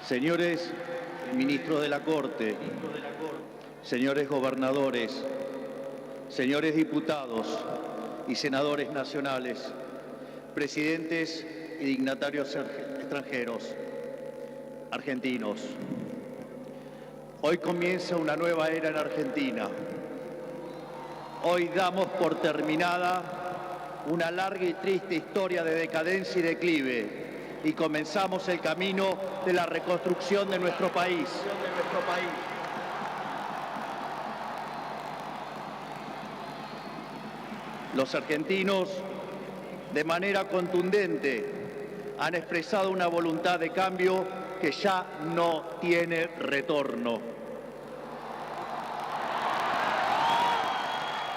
Señores ministros de la Corte, señores gobernadores, señores diputados y senadores nacionales, presidentes y dignatarios extranjeros, argentinos. Hoy comienza una nueva era en Argentina. Hoy damos por terminada una larga y triste historia de decadencia y declive y comenzamos el camino de la reconstrucción de nuestro país. Los argentinos, de manera contundente, han expresado una voluntad de cambio que ya no tiene retorno.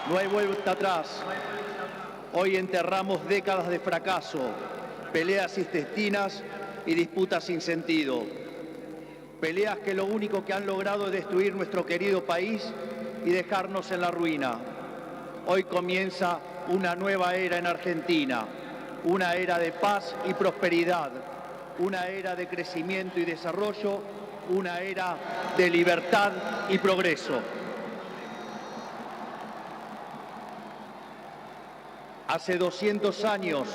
No hay vuelta atrás. Hoy enterramos décadas de fracaso, peleas intestinas y disputas sin sentido. Peleas que lo único que han logrado es destruir nuestro querido país y dejarnos en la ruina. Hoy comienza una nueva era en Argentina, una era de paz y prosperidad, una era de crecimiento y desarrollo, una era de libertad y progreso. Hace 200 años,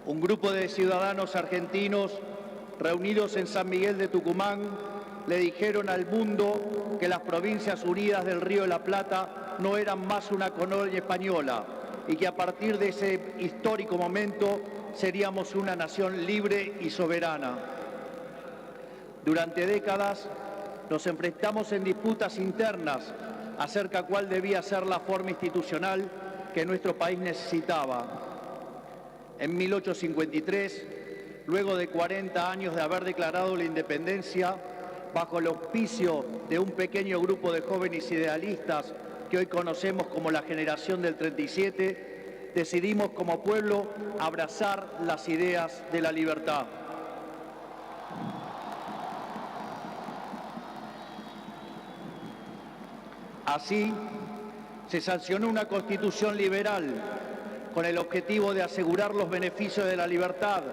un grupo de ciudadanos argentinos reunidos en San Miguel de Tucumán le dijeron al mundo que las Provincias Unidas del Río de la Plata no eran más una colonia española y que a partir de ese histórico momento seríamos una nación libre y soberana. Durante décadas nos enfrentamos en disputas internas acerca de cuál debía ser la forma institucional que nuestro país necesitaba. En 1853, luego de 40 años de haber declarado la independencia, bajo el auspicio de un pequeño grupo de jóvenes idealistas que hoy conocemos como la generación del 37, decidimos como pueblo abrazar las ideas de la libertad. Así, se sancionó una constitución liberal con el objetivo de asegurar los beneficios de la libertad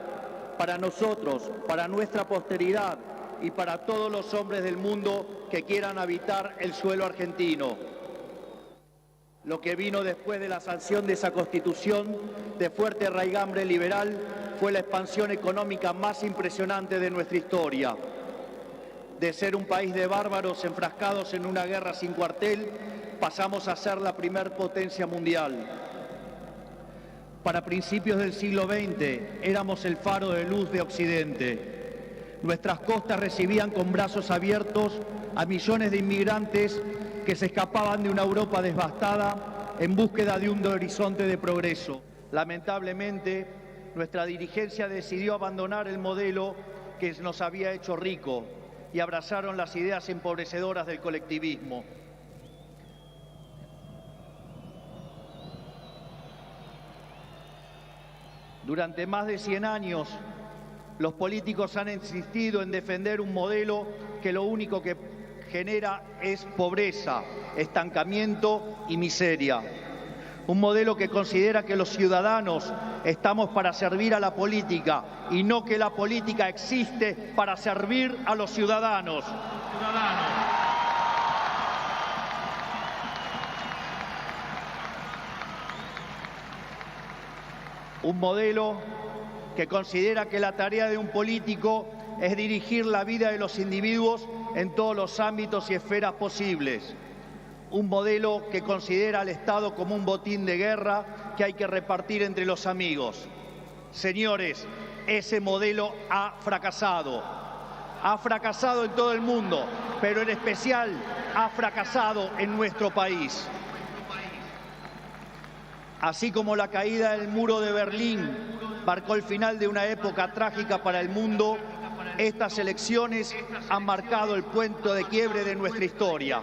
para nosotros, para nuestra posteridad y para todos los hombres del mundo que quieran habitar el suelo argentino. Lo que vino después de la sanción de esa constitución de fuerte raigambre liberal fue la expansión económica más impresionante de nuestra historia. De ser un país de bárbaros enfrascados en una guerra sin cuartel, pasamos a ser la primer potencia mundial. Para principios del siglo XX éramos el faro de luz de Occidente. Nuestras costas recibían con brazos abiertos a millones de inmigrantes que se escapaban de una Europa devastada en búsqueda de un horizonte de progreso. Lamentablemente, nuestra dirigencia decidió abandonar el modelo que nos había hecho rico y abrazaron las ideas empobrecedoras del colectivismo. Durante más de 100 años, los políticos han insistido en defender un modelo que lo único que genera es pobreza, estancamiento y miseria. Un modelo que considera que los ciudadanos estamos para servir a la política y no que la política existe para servir a los ciudadanos. Un modelo que considera que la tarea de un político es dirigir la vida de los individuos en todos los ámbitos y esferas posibles. Un modelo que considera al Estado como un botín de guerra que hay que repartir entre los amigos. Señores, ese modelo ha fracasado. Ha fracasado en todo el mundo, pero en especial ha fracasado en nuestro país. Así como la caída del muro de Berlín marcó el final de una época trágica para el mundo, estas elecciones han marcado el punto de quiebre de nuestra historia.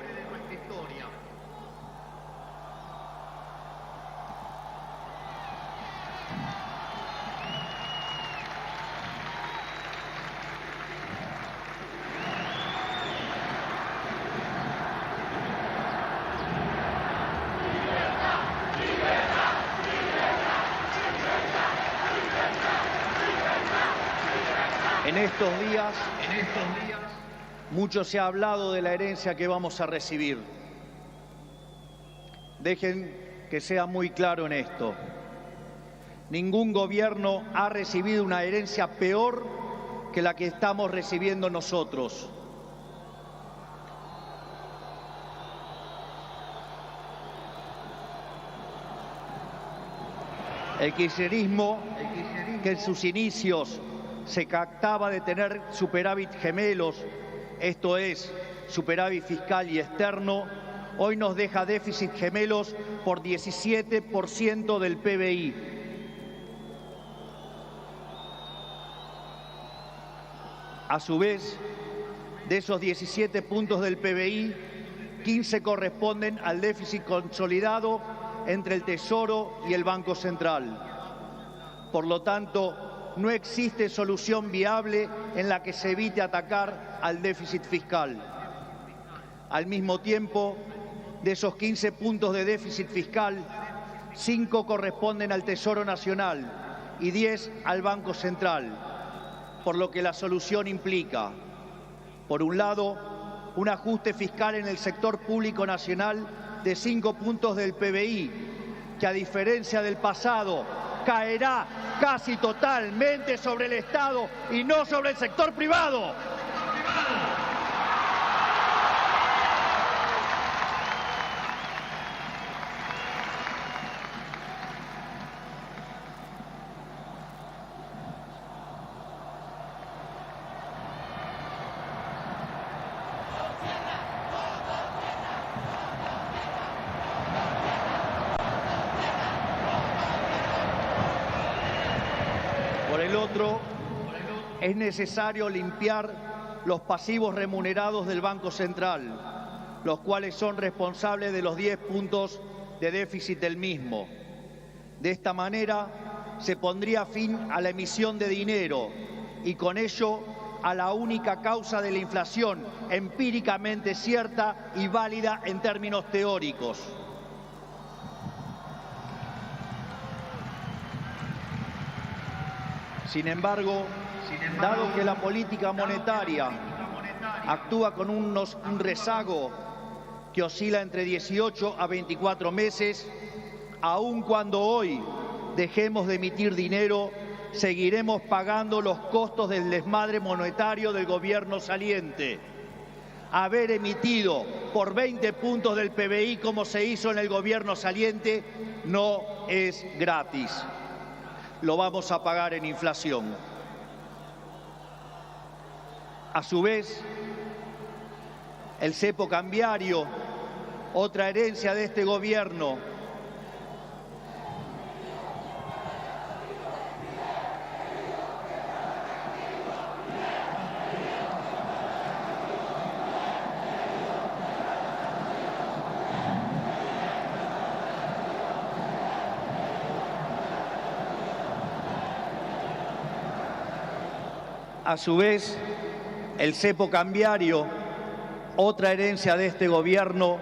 En estos días, mucho se ha hablado de la herencia que vamos a recibir. Dejen que sea muy claro en esto. Ningún gobierno ha recibido una herencia peor que la que estamos recibiendo nosotros. El kirchnerismo, que en sus inicios se jactaba de tener superávit gemelos, esto es, superávit fiscal y externo, hoy nos deja déficit gemelos por 17% del PBI. A su vez, de esos 17 puntos del PBI, 15 corresponden al déficit consolidado entre el Tesoro y el Banco Central. Por lo tanto, no existe solución viable en la que se evite atacar al déficit fiscal. Al mismo tiempo, de esos 15 puntos de déficit fiscal, 5 corresponden al Tesoro Nacional y 10 al Banco Central, por lo que la solución implica, por un lado, un ajuste fiscal en el sector público nacional de 5 puntos del PBI, que a diferencia del pasado, caerá casi totalmente sobre el Estado y no sobre el sector privado. Por el otro, es necesario limpiar los pasivos remunerados del Banco Central, los cuales son responsables de los 10 puntos de déficit del mismo. De esta manera, se pondría fin a la emisión de dinero y con ello a la única causa de la inflación empíricamente cierta y válida en términos teóricos. Sin embargo, dado que la política monetaria actúa con un rezago que oscila entre 18 a 24 meses, aun cuando hoy dejemos de emitir dinero, seguiremos pagando los costos del desmadre monetario del gobierno saliente. Haber emitido por 20 puntos del PBI, como se hizo en el gobierno saliente, no es gratis. Lo vamos a pagar en inflación. A su vez, el cepo cambiario, otra herencia de este gobierno, a su vez, el cepo cambiario, otra herencia de este gobierno,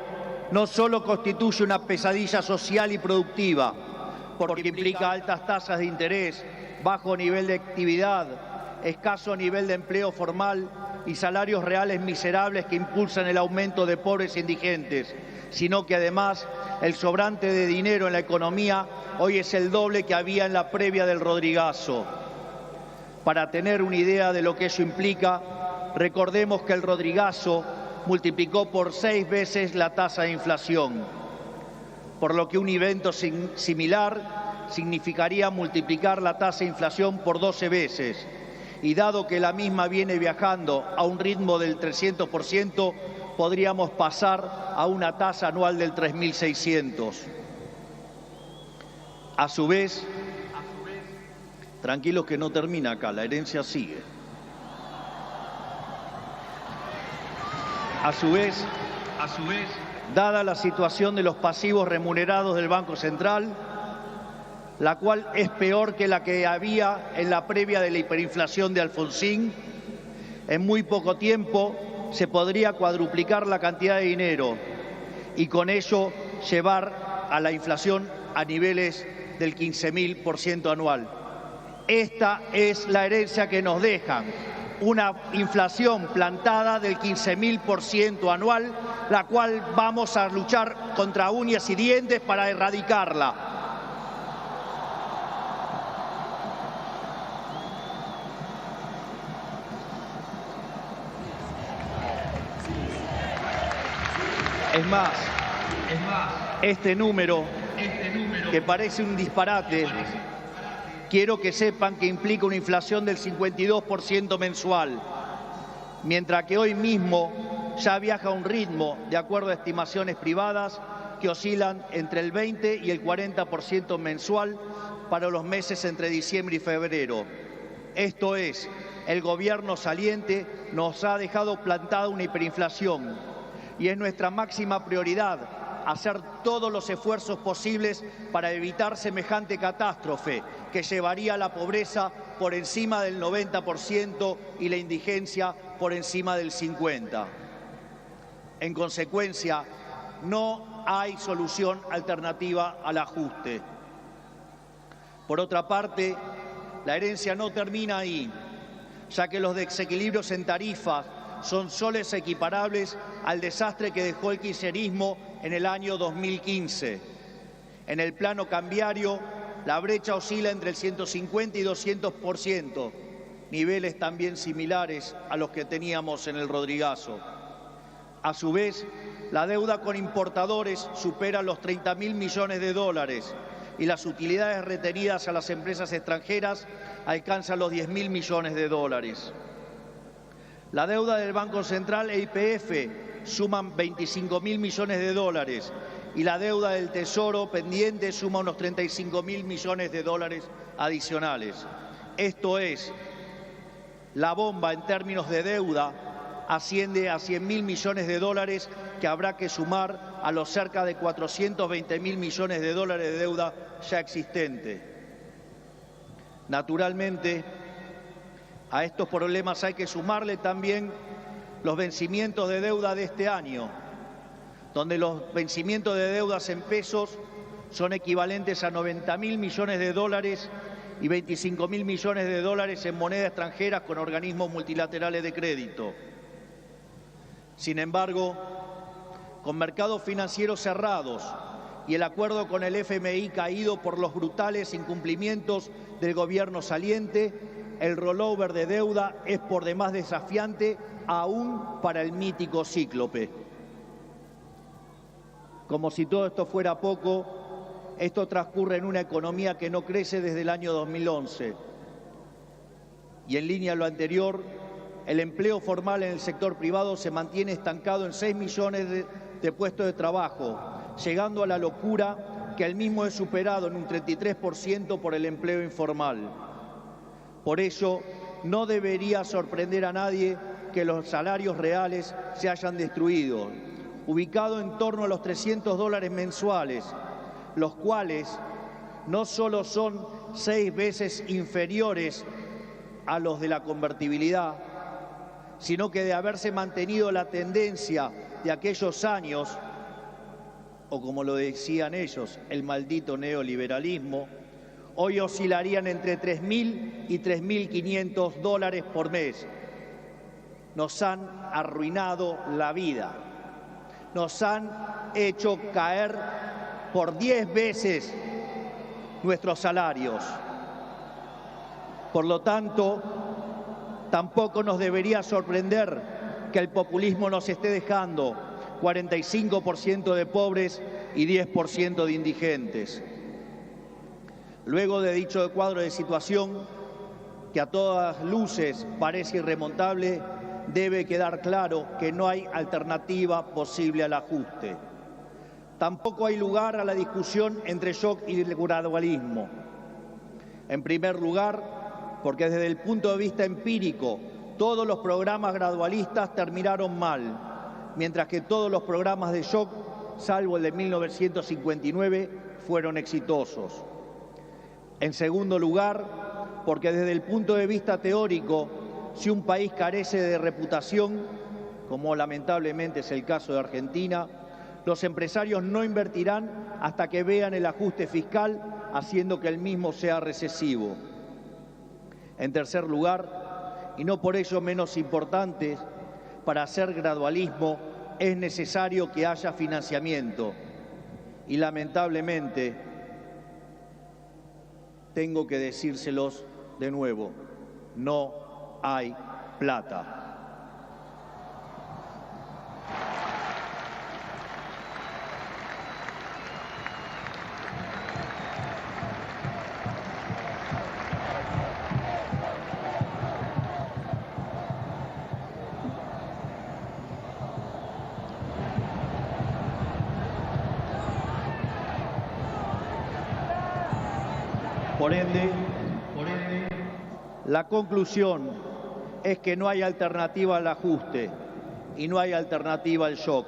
no solo constituye una pesadilla social y productiva, porque implica altas tasas de interés, bajo nivel de actividad, escaso nivel de empleo formal y salarios reales miserables que impulsan el aumento de pobres e indigentes, sino que además el sobrante de dinero en la economía hoy es el doble que había en la previa del Rodrigazo. Para tener una idea de lo que eso implica, recordemos que el Rodrigazo multiplicó por 6 veces la tasa de inflación, por lo que un evento similar significaría multiplicar la tasa de inflación por 12 veces. Y dado que la misma viene viajando a un ritmo del 300%, podríamos pasar a una tasa anual del 3.600. A su vez, tranquilos que no termina acá, la herencia sigue. A su vez, dada la situación de los pasivos remunerados del Banco Central, la cual es peor que la que había en la previa de la hiperinflación de Alfonsín, en muy poco tiempo se podría cuadruplicar la cantidad de dinero y con ello llevar a la inflación a niveles del 15.000% anual. Esta es la herencia que nos dejan. una inflación plantada del 15.000% anual, la cual vamos a luchar contra uñas y dientes para erradicarla. Es más, este número, que parece un disparate, quiero que sepan que implica una inflación del 52% mensual, mientras que hoy mismo ya viaja a un ritmo, de acuerdo a estimaciones privadas, que oscilan entre el 20 y el 40% mensual para los meses entre diciembre y febrero. Esto es, el gobierno saliente nos ha dejado plantada una hiperinflación y es nuestra máxima prioridad hacer todos los esfuerzos posibles para evitar semejante catástrofe que llevaría a la pobreza por encima del 90% y la indigencia por encima del 50%. En consecuencia, no hay solución alternativa al ajuste. Por otra parte, la herencia no termina ahí, ya que los desequilibrios en tarifas son soles equiparables al desastre que dejó el kirchnerismo en el año 2015. En el plano cambiario, la brecha oscila entre el 150 y 200%, niveles también similares a los que teníamos en el Rodrigazo. A su vez, la deuda con importadores supera los 30.000 millones de dólares y las utilidades retenidas a las empresas extranjeras alcanzan los 10.000 millones de dólares. La deuda del Banco Central e YPF suman 25.000 millones de dólares y la deuda del Tesoro pendiente suma unos 35.000 millones de dólares adicionales. Esto es, la bomba en términos de deuda asciende a 100.000 millones de dólares que habrá que sumar a los cerca de 420.000 millones de dólares de deuda ya existente. Naturalmente, a estos problemas hay que sumarle también los vencimientos de deuda de este año, donde los vencimientos de deudas en pesos son equivalentes a 90.000 millones de dólares y 25.000 millones de dólares en moneda extranjera con organismos multilaterales de crédito. Sin embargo, con mercados financieros cerrados y el acuerdo con el FMI caído por los brutales incumplimientos del gobierno saliente, el rollover de deuda es por demás desafiante aún para el mítico cíclope. Como si todo esto fuera poco, esto transcurre en una economía que no crece desde el año 2011. Y en línea a lo anterior, el empleo formal en el sector privado se mantiene estancado en 6 millones de puestos de trabajo, llegando a la locura que el mismo es superado en un 33% por el empleo informal. Por ello, no debería sorprender a nadie que los salarios reales se hayan destruido, ubicado en torno a los $300 mensuales, los cuales no solo son 6 veces inferiores a los de la convertibilidad, sino que de haberse mantenido la tendencia de aquellos años, o como lo decían ellos, el maldito neoliberalismo, hoy oscilarían entre 3.000 y 3.500 dólares por mes. Nos han arruinado la vida. Nos han hecho caer por 10 veces nuestros salarios. Por lo tanto, tampoco nos debería sorprender que el populismo nos esté dejando 45% de pobres y 10% de indigentes. Luego de dicho cuadro de situación, que a todas luces parece irremontable, debe quedar claro que no hay alternativa posible al ajuste. Tampoco hay lugar a la discusión entre shock y gradualismo. En primer lugar, porque desde el punto de vista empírico, todos los programas gradualistas terminaron mal, mientras que todos los programas de shock, salvo el de 1959, fueron exitosos. En segundo lugar, porque desde el punto de vista teórico, si un país carece de reputación, como lamentablemente es el caso de Argentina, los empresarios no invertirán hasta que vean el ajuste fiscal, haciendo que el mismo sea recesivo. En tercer lugar, y no por ello menos importantes, para hacer gradualismo es necesario que haya financiamiento. Y lamentablemente, tengo que decírselos de nuevo, no hay plata. Por ende, la conclusión es que no hay alternativa al ajuste y no hay alternativa al shock.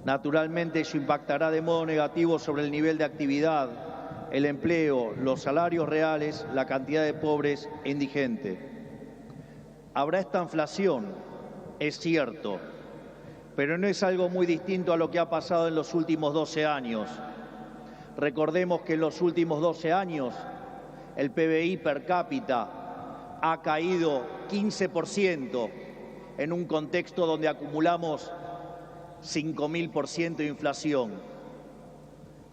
Naturalmente, eso impactará de modo negativo sobre el nivel de actividad, el empleo, los salarios reales, la cantidad de pobres e indigentes. Habrá esta inflación, es cierto, pero no es algo muy distinto a lo que ha pasado en los últimos 12 años. Recordemos que en los últimos 12 años el PBI per cápita ha caído 15% en un contexto donde acumulamos 5.000% de inflación.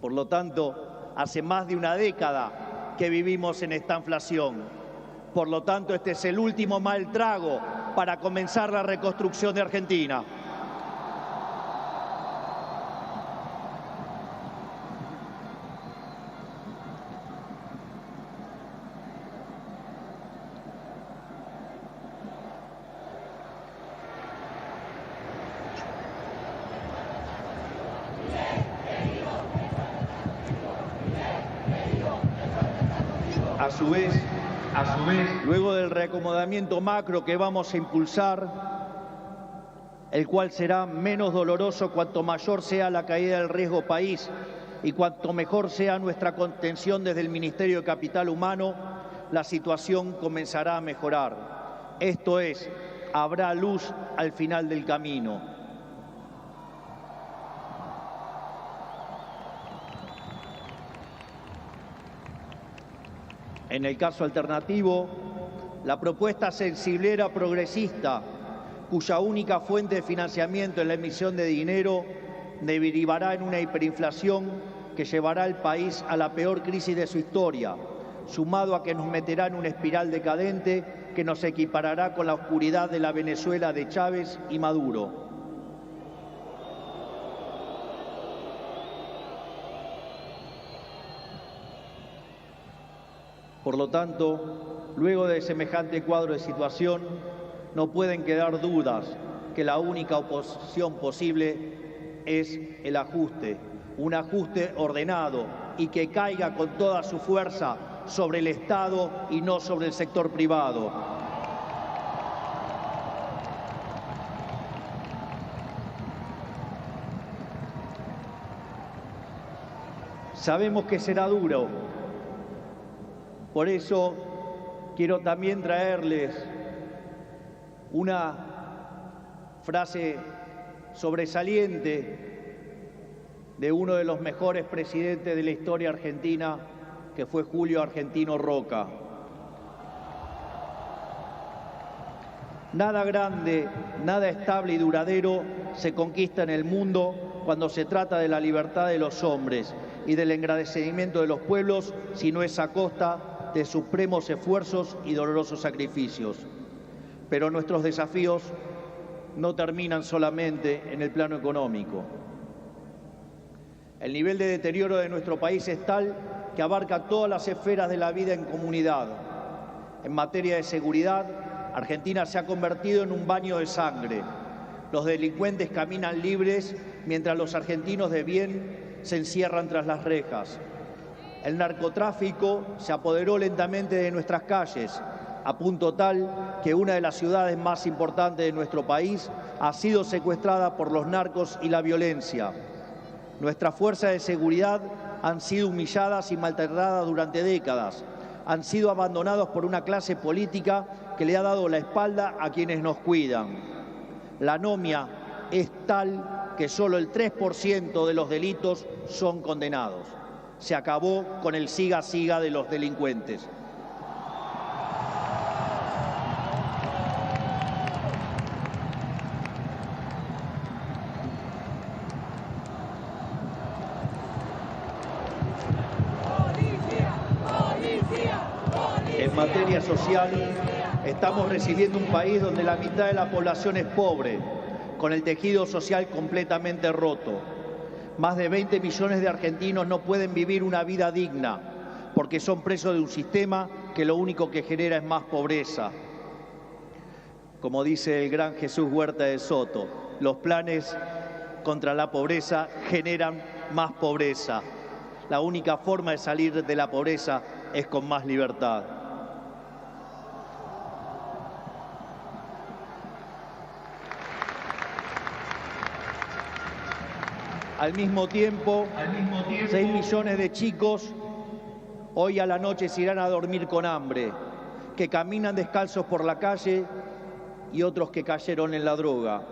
Por lo tanto, hace más de una década que vivimos en esta inflación. Por lo tanto, este es el último mal trago para comenzar la reconstrucción de Argentina. A su vez, luego del reacomodamiento macro que vamos a impulsar, el cual será menos doloroso cuanto mayor sea la caída del riesgo país y cuanto mejor sea nuestra contención desde el Ministerio de Capital Humano, la situación comenzará a mejorar. Esto es, habrá luz al final del camino. En el caso alternativo, la propuesta sensiblera progresista, cuya única fuente de financiamiento es la emisión de dinero, derivará en una hiperinflación que llevará al país a la peor crisis de su historia, sumado a que nos meterá en una espiral decadente que nos equiparará con la oscuridad de la Venezuela de Chávez y Maduro. Por lo tanto, luego de semejante cuadro de situación, no pueden quedar dudas que la única oposición posible es el ajuste, un ajuste ordenado y que caiga con toda su fuerza sobre el Estado y no sobre el sector privado. Sabemos que será duro. Por eso quiero también traerles una frase sobresaliente de uno de los mejores presidentes de la historia argentina, que fue Julio Argentino Roca. Nada grande, nada estable y duradero se conquista en el mundo cuando se trata de la libertad de los hombres y del engrandecimiento de los pueblos, si no es a costa de supremos esfuerzos y dolorosos sacrificios. Pero nuestros desafíos no terminan solamente en el plano económico. El nivel de deterioro de nuestro país es tal que abarca todas las esferas de la vida en comunidad. En materia de seguridad, Argentina se ha convertido en un baño de sangre. Los delincuentes caminan libres mientras los argentinos de bien se encierran tras las rejas. El narcotráfico se apoderó lentamente de nuestras calles, a punto tal que una de las ciudades más importantes de nuestro país ha sido secuestrada por los narcos y la violencia. Nuestras fuerzas de seguridad han sido humilladas y maltratadas durante décadas. Han sido abandonados por una clase política que le ha dado la espalda a quienes nos cuidan. La anomia es tal que solo el 3% de los delitos son condenados. Se acabó con el siga-siga de los delincuentes. materia social, estamos recibiendo un país donde la mitad de la población es pobre, con el tejido social completamente roto. Más de 20 millones de argentinos no pueden vivir una vida digna porque son presos de un sistema que lo único que genera es más pobreza. Como dice el gran Jesús Huerta de Soto, los planes contra la pobreza generan más pobreza. La única forma de salir de la pobreza es con más libertad. Al mismo tiempo, 6 millones de chicos hoy a la noche se irán a dormir con hambre, que caminan descalzos por la calle y otros que cayeron en la droga.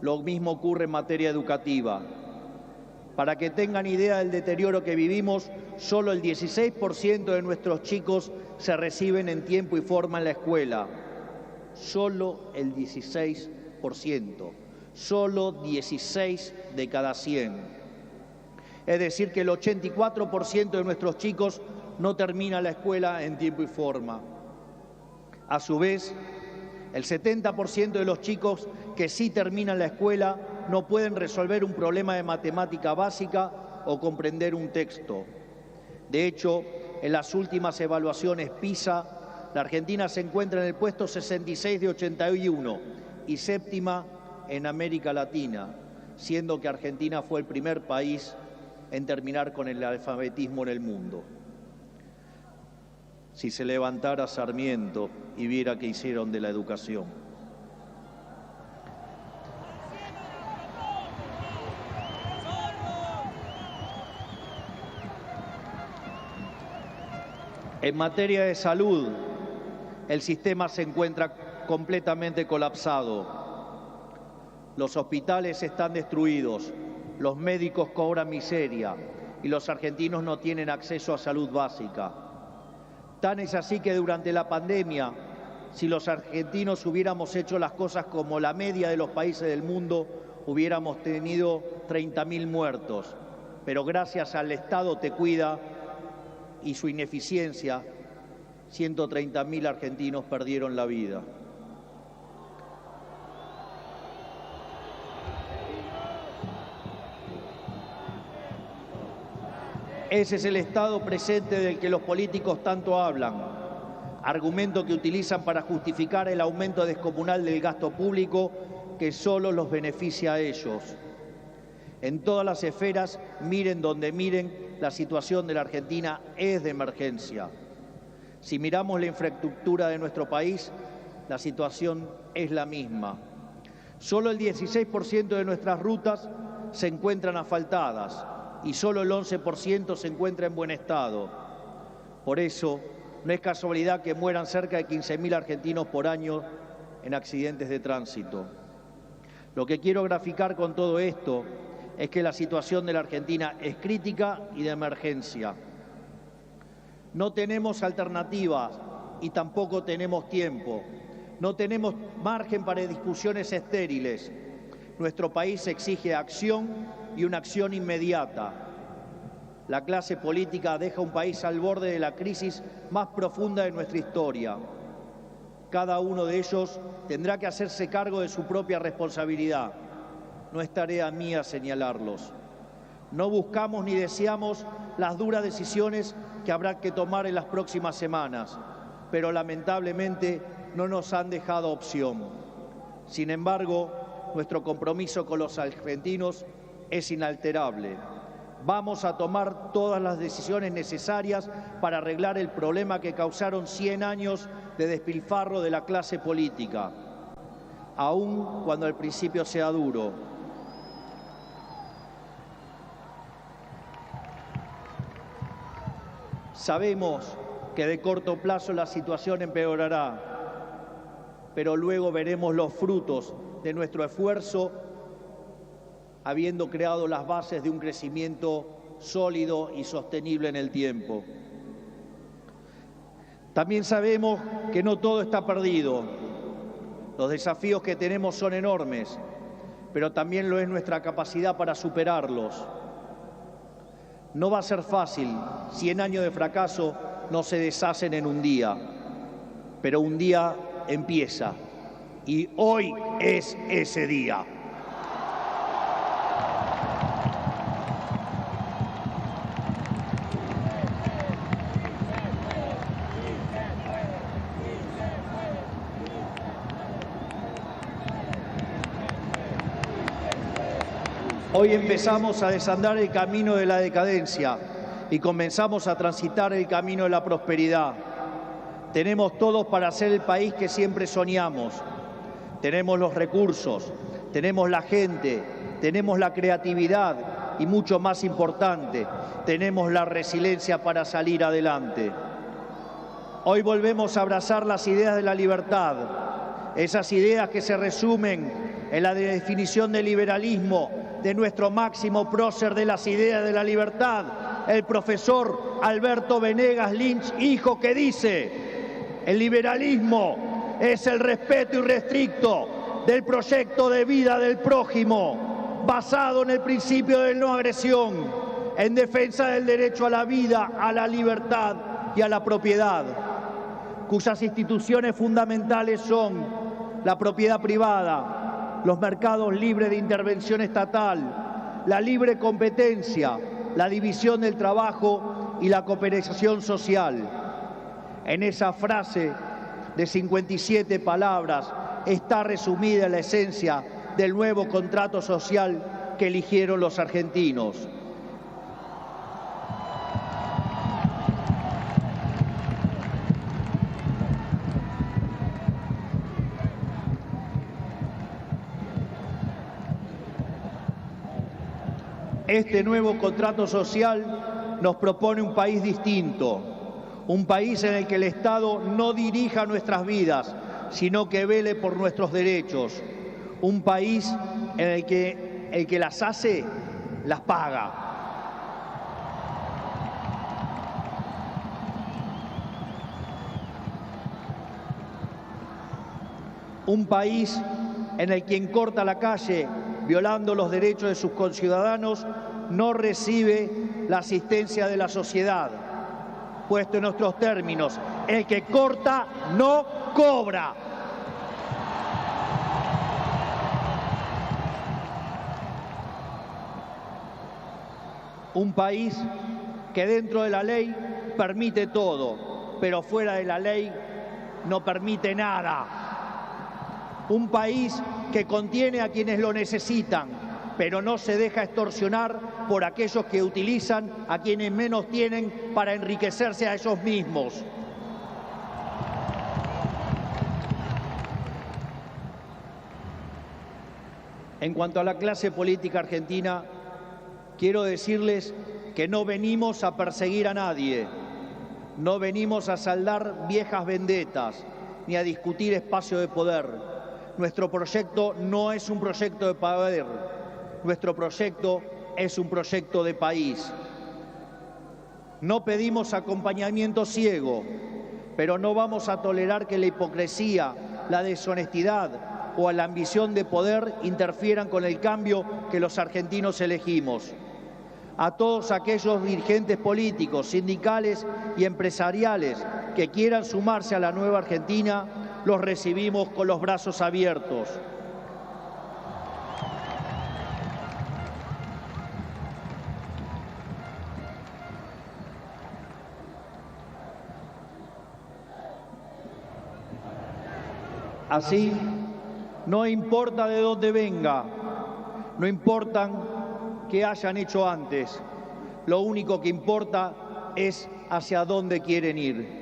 Lo mismo ocurre en materia educativa. Para que tengan idea del deterioro que vivimos, solo el 16% de nuestros chicos se reciben en tiempo y forma en la escuela. Solo el 16%. Solo 16 de cada 100. Es decir, que el 84% de nuestros chicos no termina la escuela en tiempo y forma. A su vez, el 70% de los chicos que sí terminan la escuela no pueden resolver un problema de matemática básica o comprender un texto. De hecho, en las últimas evaluaciones PISA, la Argentina se encuentra en el puesto 66 de 81 y séptima en América Latina, siendo que Argentina fue el primer país en terminar con el alfabetismo en el mundo. Si se levantara Sarmiento y viera qué hicieron de la educación. En materia de salud, el sistema se encuentra completamente colapsado. Los hospitales están destruidos, los médicos cobran miseria y los argentinos no tienen acceso a salud básica. Tan es así que durante la pandemia, si los argentinos hubiéramos hecho las cosas como la media de los países del mundo, hubiéramos tenido 30.000 muertos. Pero gracias al Estado Te Cuida y su ineficiencia, 130.000 argentinos perdieron la vida. Ese es el estado presente del que los políticos tanto hablan, argumento que utilizan para justificar el aumento descomunal del gasto público que solo los beneficia a ellos. En todas las esferas, miren donde miren, la situación de la Argentina es de emergencia. Si miramos la infraestructura de nuestro país, la situación es la misma. Solo el 16% de nuestras rutas se encuentran asfaltadas y solo el 11% se encuentra en buen estado. Por eso, no es casualidad que mueran cerca de 15.000 argentinos por año en accidentes de tránsito. Lo que quiero graficar con todo esto es que la situación de la Argentina es crítica y de emergencia. No tenemos alternativas y tampoco tenemos tiempo. No tenemos margen para discusiones estériles. Nuestro país exige acción y una acción inmediata. La clase política deja un país al borde de la crisis más profunda de nuestra historia. Cada uno de ellos tendrá que hacerse cargo de su propia responsabilidad. No es tarea mía señalarlos. No buscamos ni deseamos las duras decisiones que habrá que tomar en las próximas semanas, pero lamentablemente no nos han dejado opción. Sin embargo, nuestro compromiso con los argentinos es inalterable. Vamos a tomar todas las decisiones necesarias para arreglar el problema que causaron 100 años de despilfarro de la clase política, aun cuando al principio sea duro. Sabemos que de corto plazo la situación empeorará, pero luego veremos los frutos de nuestro esfuerzo, habiendo creado las bases de un crecimiento sólido y sostenible en el tiempo. También sabemos que no todo está perdido. Los desafíos que tenemos son enormes, pero también lo es nuestra capacidad para superarlos. No va a ser fácil, 100 años de fracaso no se deshacen en un día, pero un día empieza y hoy es ese día. Hoy empezamos a desandar el camino de la decadencia y comenzamos a transitar el camino de la prosperidad. Tenemos todos para ser el país que siempre soñamos. Tenemos los recursos, tenemos la gente, tenemos la creatividad y, mucho más importante, tenemos la resiliencia para salir adelante. Hoy volvemos a abrazar las ideas de la libertad, esas ideas que se resumen en la definición del liberalismo de nuestro máximo prócer de las ideas de la libertad, el profesor Alberto Venegas Lynch, hijo, que dice: el liberalismo es el respeto irrestricto del proyecto de vida del prójimo, basado en el principio de no agresión, en defensa del derecho a la vida, a la libertad y a la propiedad, cuyas instituciones fundamentales son la propiedad privada, los mercados libres de intervención estatal, la libre competencia, la división del trabajo y la cooperación social. En esa frase de 57 palabras está resumida la esencia del nuevo contrato social que eligieron los argentinos. Este nuevo contrato social nos propone un país distinto, un país en el que el Estado no dirija nuestras vidas, sino que vele por nuestros derechos, un país en el que las hace, las paga. Un país en el que quien corta la calle violando los derechos de sus conciudadanos no recibe la asistencia de la sociedad. Puesto en nuestros términos, el que corta no cobra. Un país que dentro de la ley permite todo, pero fuera de la ley no permite nada. Un país que contiene a quienes lo necesitan, pero no se deja extorsionar por aquellos que utilizan a quienes menos tienen para enriquecerse a ellos mismos. En cuanto a la clase política argentina, quiero decirles que no venimos a perseguir a nadie, no venimos a saldar viejas vendetas, ni a discutir espacio de poder. Nuestro proyecto no es un proyecto de poder, nuestro proyecto es un proyecto de país. No pedimos acompañamiento ciego, pero no vamos a tolerar que la hipocresía, la deshonestidad o la ambición de poder interfieran con el cambio que los argentinos elegimos. A todos aquellos dirigentes políticos, sindicales y empresariales que quieran sumarse a la nueva Argentina, los recibimos con los brazos abiertos. Así, no importa de dónde venga, no importan qué hayan hecho antes, lo único que importa es hacia dónde quieren ir.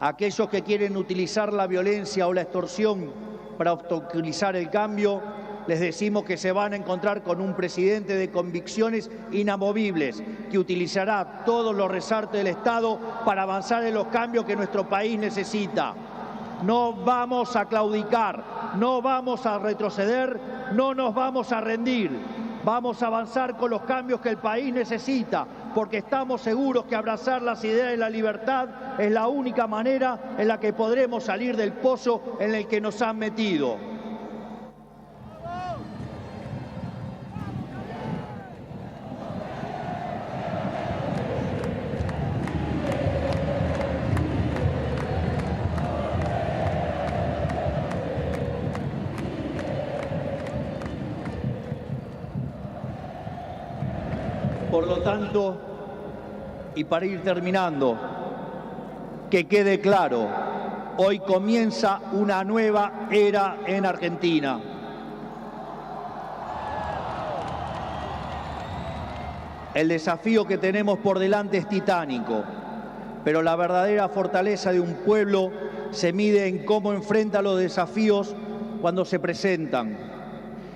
Aquellos que quieren utilizar la violencia o la extorsión para obstaculizar el cambio, les decimos que se van a encontrar con un presidente de convicciones inamovibles que utilizará todos los resortes del Estado para avanzar en los cambios que nuestro país necesita. No vamos a claudicar, no vamos a retroceder, no nos vamos a rendir. Vamos a avanzar con los cambios que el país necesita, porque estamos seguros que abrazar las ideas de la libertad es la única manera en la que podremos salir del pozo en el que nos han metido. Por lo tanto, y para ir terminando, que quede claro, hoy comienza una nueva era en Argentina. El desafío que tenemos por delante es titánico, pero la verdadera fortaleza de un pueblo se mide en cómo enfrenta los desafíos cuando se presentan.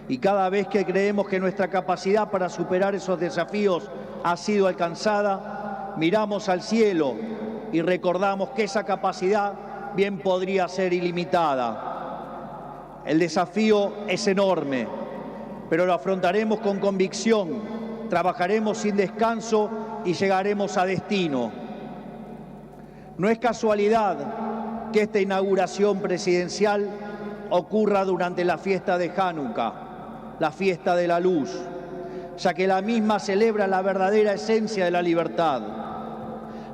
Y cada vez que creemos que nuestra capacidad para superar esos desafíos ha sido alcanzada, miramos al cielo y recordamos que esa capacidad bien podría ser ilimitada. El desafío es enorme, pero lo afrontaremos con convicción, trabajaremos sin descanso y llegaremos a destino. No es casualidad que esta inauguración presidencial ocurra durante la fiesta de Hanukkah, la fiesta de la luz, ya que la misma celebra la verdadera esencia de la libertad.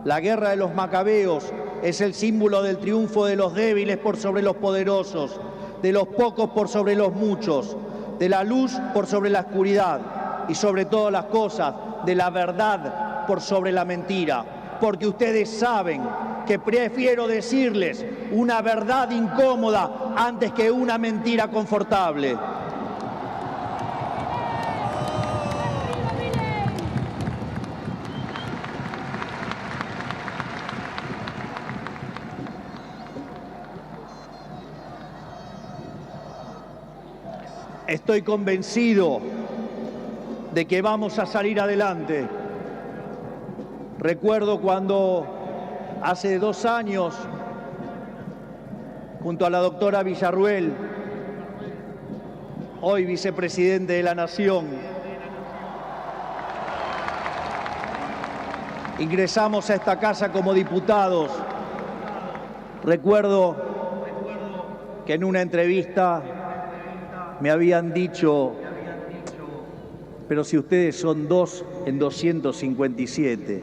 La guerra de los macabeos es el símbolo del triunfo de los débiles por sobre los poderosos, de los pocos por sobre los muchos, de la luz por sobre la oscuridad y sobre todas las cosas, de la verdad por sobre la mentira. Porque ustedes saben que prefiero decirles una verdad incómoda antes que una mentira confortable. Estoy convencido de que vamos a salir adelante. Recuerdo cuando hace 2 años, junto a la doctora Villarruel, hoy vicepresidente de la Nación, ingresamos a esta casa como diputados. Recuerdo que en una entrevista me habían dicho, pero si ustedes son 2 en 257,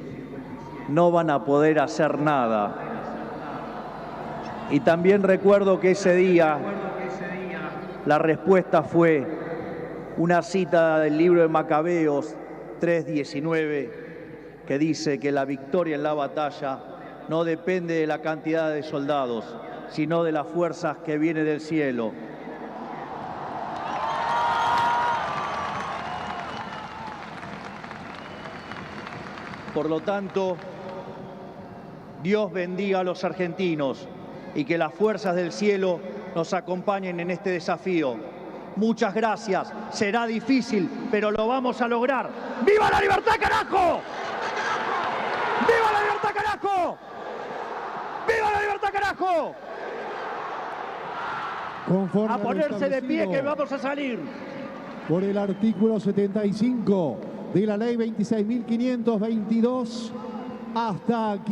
no van a poder hacer nada. Y también recuerdo que ese día la respuesta fue una cita del libro de Macabeos 3:19, que dice que la victoria en la batalla no depende de la cantidad de soldados, sino de las fuerzas que vienen del cielo. Por lo tanto, Dios bendiga a los argentinos y que las fuerzas del cielo nos acompañen en este desafío. Muchas gracias. Será difícil, pero lo vamos a lograr. ¡Viva la libertad, carajo! ¡Viva la libertad, carajo! ¡Viva la libertad, carajo! Conforme a ponerse de pie que vamos a salir. Por el artículo 75 de la ley 26.522 hasta aquí.